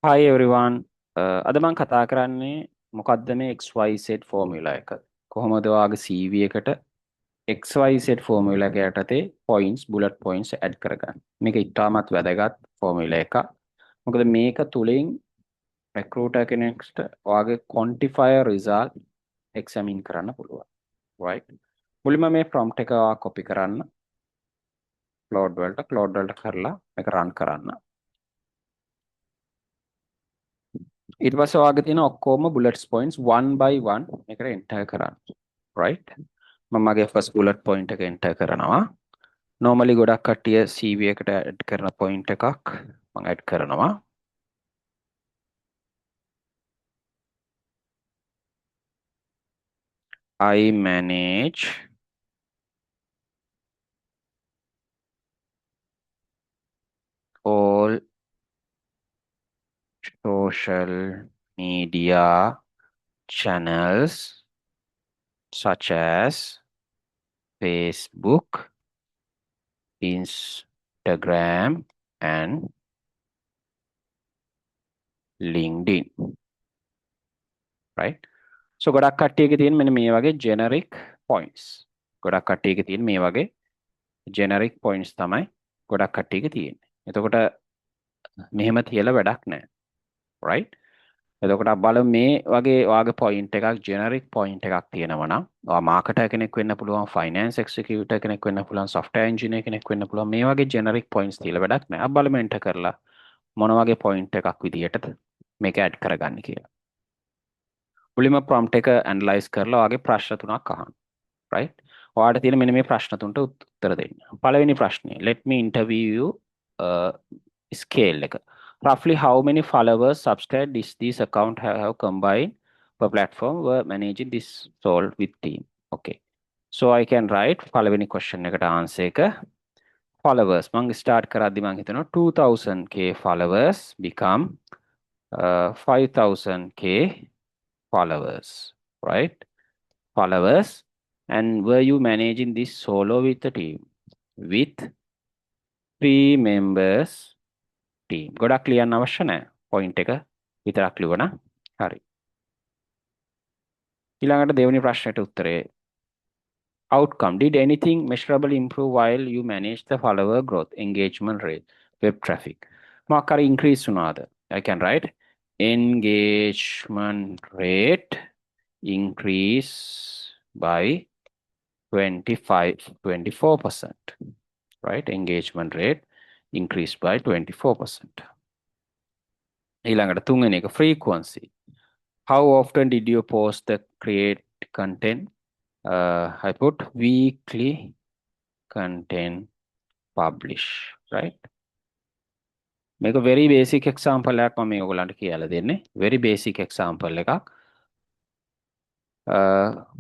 Hi everyone. අද මම කතා කරන්නේ මොකක්ද මේ XYZ ෆෝමියුලා එක. කොහොමද ඔයාගේ CV එකට XYZ ෆෝමියුලා එක යටතේ points bullet points add කරගන්නේ. මේක ඉතාමත් වැදගත් ෆෝමියුලා එකක්. මොකද මේක තුලින් recruiter කෙනෙක්ට ඔයාගේ quantifier result examine කරන්න පුළුවන්. right? මුලින්ම මේ prompt එක ඔයා copy කරන්න Claude වලට කරලා මේක run කරන්න. ඊට පස්සේ ඔයාගේ තියෙන ඔක්කොම bullets points one by one මේකට enter කරන්න. right? මම මගේ first bullet point එක enter කරනවා. normally ගොඩක් කට්ටිය CV එකට add කරන point එකක් මම add කරනවා. I manage all social media channels such as Facebook, Instagram, and LinkedIn. right? so ගොඩක් කට්ටියගේ තියෙන මෙන්න මේ වගේ generic points. ගොඩක් කට්ටියගේ තියෙන මේ වගේ generic points තමයි ගොඩක් කට්ටියගේ තියෙන්නේ. එතකොට මෙහෙම තියලා වැඩක් නැහැ. right? එතකොට අපි බලමු මේ වගේ ඔයාගේ point එකක් generic point එකක් තියෙනවා නම් ඔයා marketer කෙනෙක් වෙන්න පුළුවන්, finance executive කෙනෙක් වෙන්න පුළුවන්, software engineer කෙනෙක් වෙන්න පුළුවන්. මේ වගේ generic points තියලා වැඩක් නැහැ. අපි බලමු enter කරලා මොන වගේ point එකක් විදියටද මේක add කරගන්නේ කියලා. මුලින්ම prompt එක analyze කරලා ඔයාගේ ප්‍රශ්න තුනක් අහන්න. right? ඔයාලට තියෙන මෙන්න මේ ප්‍රශ්න තුනට උත්තර දෙන්න. පළවෙනි ප්‍රශ්නේ let me interview you scale එක. Roughly how many followers subscribe this account have combined per platform were managing this sold with team. Okay. So I can write පළවෙනි question එකට answer එක followers මම start කරද්දි මම හිතනවා 2000k followers become 5000k followers. right? followers. And were you managing this solo with the team? With 3 members team. ගොඩක් ලියන්න අවශ්‍ය නැහැ. point එක විතරක් ලියවන. හරි. ඊළඟට දෙවෙනි ප්‍රශ්නෙට උත්තරේ outcome. Did anything measurable improve while you manage the follower growth, engagement rate, web traffic? මොකක් හරි increase වුණාද? I can write engagement rate increase by 24%. right? Engagement rate increased by 24%. ඊළඟට තුන්වෙනි එක frequency. How often did you post the create content? I put weekly content publish. right? මේක very basic example එකක් මම ඔයගොල්ලන්ට කියලා දෙන්නේ. very basic example එකක්.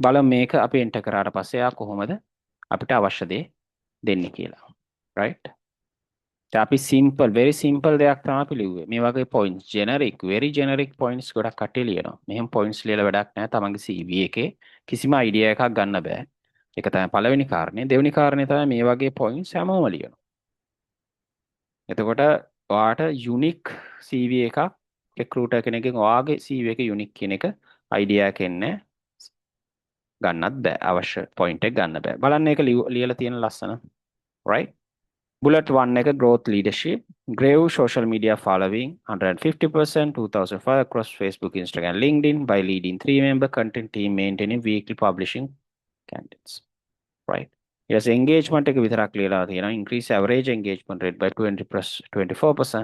බලමු මේක අපි enter කරාට පස්සේ ආ කොහොමද අපිට අවශ්‍ය දේ දෙන්නේ කියලා. right? අපි සිම්පල් very simple දෙයක් තමයි අපි ලිව්වේ. මේ වගේ points generic very generic points ගොඩක් කට්ටිය ලියනවා. මෙහෙම points ලියලා වැඩක් නැහැ. තමන්ගේ CV එකේ කිසිම idea එකක් ගන්න බෑ. ඒක තමයි පළවෙනි කාරණේ. දෙවෙනි කාරණේ තමයි මේ වගේ points හැමෝම ලියනවා. එතකොට ඔයාට unique CV එකක් recruiter කෙනෙක්ගෙන් ඔයාගේ CV එක unique කියන එක idea එකක් එන්නේ ගන්නත් බෑ. අවශ්‍ය point එක ගන්න බෑ. බලන්න ඒක ලියලා තියෙන ලස්සන. right? Bullet 1 එක growth leadership, grew social media following 150%, 2005 across Facebook, Instagram, LinkedIn by leading 3-member content team maintaining weekly publishing candidates. right? Yes, engagement එක විතරක් ලියලා තියෙනවා. Increase average engagement rate by 24%.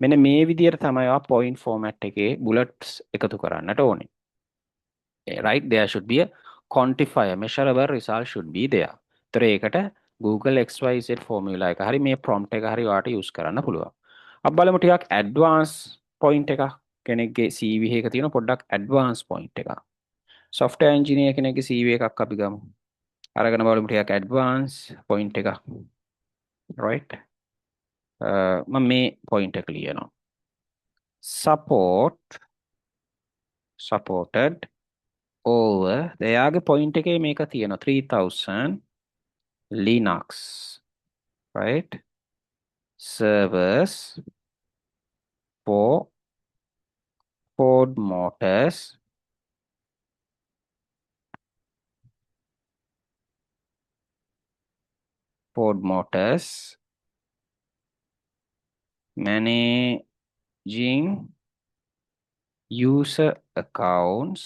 මෙන්න මේ විදිහට තමයි ඔයා point format එකේ bullets එකතු කරන්නට ඕනේ. right? There should be a quantifier, measurable result should be there. ඒතර ඒකට Google XYZ formula එක හරි මේ prompt එක හරි ඔයාලට use කරන්න පුළුවන්. අපි බලමු ටිකක් advanced point එකක් කෙනෙක්ගේ CV එකක තියෙන පොඩ්ඩක් advanced point එකක්. software engineer කෙනෙක්ගේ CV එකක් අපි ගමු. අරගෙන බලමු ටිකක් advanced point එකක්. right? මම මේ point එක ලියනවා. supported over එයාගේ point එකේ මේක තියෙනවා 3000 Linux, right? servers for Ford Motors managing user accounts,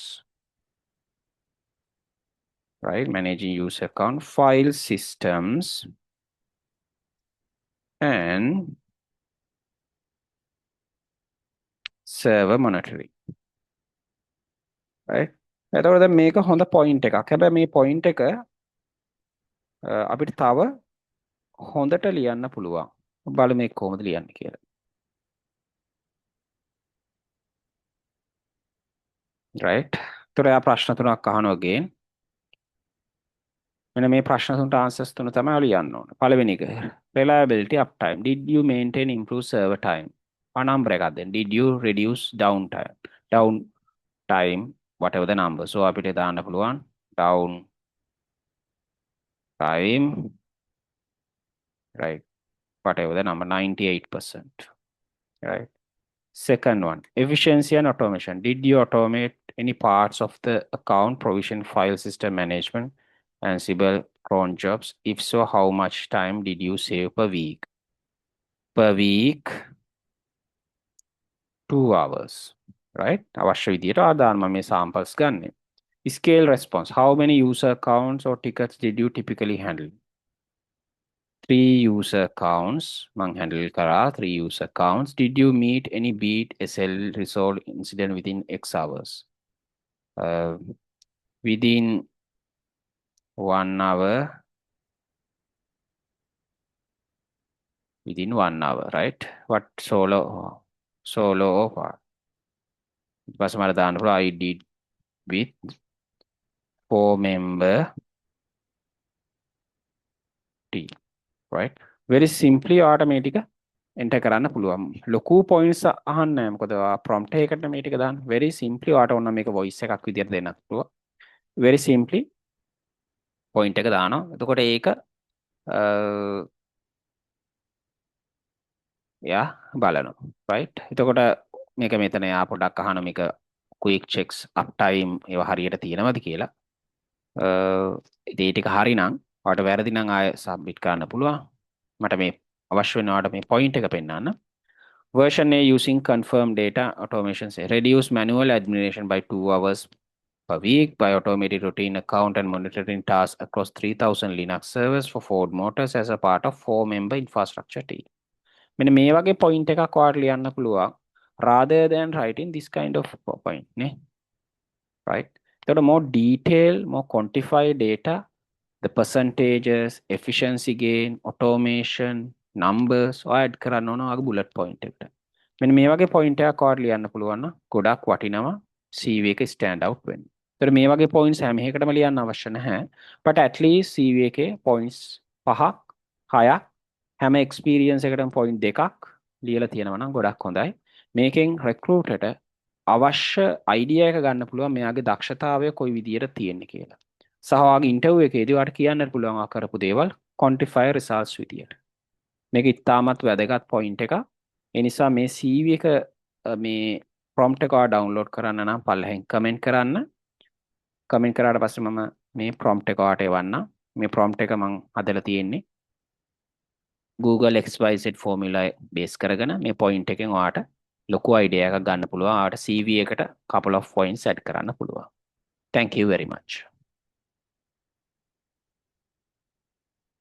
right? Managing user account, file systems, and server monitoring, right? එතකොට දැන් මේක හොඳ පොයින්ට් එකක්. හැබැයි මේ පොයින්ට් එක අපිට තව හොඳට ලියන්න පුළුවන්. බලමු මේක කොහොමද ලියන්නේ කියලා. right? ඒතර එයා ප්‍රශ්න තුනක් අහනවා again. මෙන්න මේ ප්‍රශ්න තුනට answers තුන තමයි ලියන්න ඕනේ. පළවෙනි එක reliability uptime. Did you maintain improve server time? number එකක් දෙන්න. Did you reduce downtime? Downtime whatever the number. So අපිට දාන්න පුළුවන් down time, right, whatever the number, 98%, right? Second one, efficiency and automation. Did you automate any parts of the account provision, file system management, Ansible, cron jobs? If so, how much time did you save per week? Per week 2 hours, right? අවශ්‍ය විදියට ආදාන මම මේ samples ගන්නෙ. Scale response. How many user accounts or tickets did you typically handle? 3 user accounts. Mang handle kara 3 user accounts. Did you meet any beat SL resolve incident within X hours? Within 1 hour. Within 1 hour, right? What solo or what? I did with 4-member team, right? Very simply automatic enter කරන්න පුළුවන්. ලොකු points අහන්න නෑ. මොකද prompt එකකට මේ ටික දාන්න. Very simply ඔයාට ඕන මේක voice එකක් විදියට දෙන්නත් පුළුවන්. Very simply point එක දානවා. එතකොට ඒක යා බලනවා, right? එතකොට මේක මෙතන යා පොඩක් අහන මේක quick checks uptime ඒවා හරියට තියෙනවද කියලා. ඒ ටික හරිනම් ඔයාලට වැරදි නම් ආය submit කරන්න පුළුවන්. මට මේ අවශ්‍ය වෙන ඔයාලට මේ point එක පෙන්නන්න. Version A using confirmed data automation say reduce manual administration by 2 hours per week by automated routine account and monitoring tasks across 3000 Linux servers for Ford Motors as a part of 4-member infrastructure team. මෙන්න මේ වගේ point එකක් ඔයාලට ලියන්න පුළුවන් rather than writing this kind of point නේ, right? එතකොට more detail, more quantified data, the percentages, efficiency gain, automation, numbers add කරන්න ඕන ඔයාගේ bullet point එකට. මෙන්න මේ වගේ point එකක් ඔයාලට ලියන්න පුළුවන් නම් ගොඩක් වටිනවා CV එක stand out වෙන්න. එතකොට මේ වගේ points හැම එකකටම ලියන්න අවශ්‍ය නැහැ. but at least CV එකේ points 5ක් 6ක් හැම experience එකටම point 2ක් ලියලා තියෙනවා නම් ගොඩක් හොඳයි. මේකෙන් recruiter අවශ්‍ය idea එක ගන්න පුළුවන් මෙයාගේ දක්ෂතාවය කොයි විදියට තියෙන්නේ කියලා. සහ ඔයාගේ interview එකේදී ඔයාලට කියන්න පුළුවන් ඔයා කරපු දේවල් quantify results විදියට. මේක ඉතාමත් වැදගත් point එකක්. ඒ නිසා මේ CV එක මේ prompt එක ඔයා download කරන්න නම් පල්ලෙහෙන් comment කරන්න. comment කරාට පස්සේ මම මේ prompt එක ඔයාට එවන්නම්. මේ prompt එක මම හදලා තියෙන්නේ Google XYZ formula base කරගෙන මේ point එකෙන් ඔයාට ලොකු idea එකක් ගන්න පුළුවන්. ඔයාට CV එකට couple of points add කරන්න පුළුවන්. Thank you very much.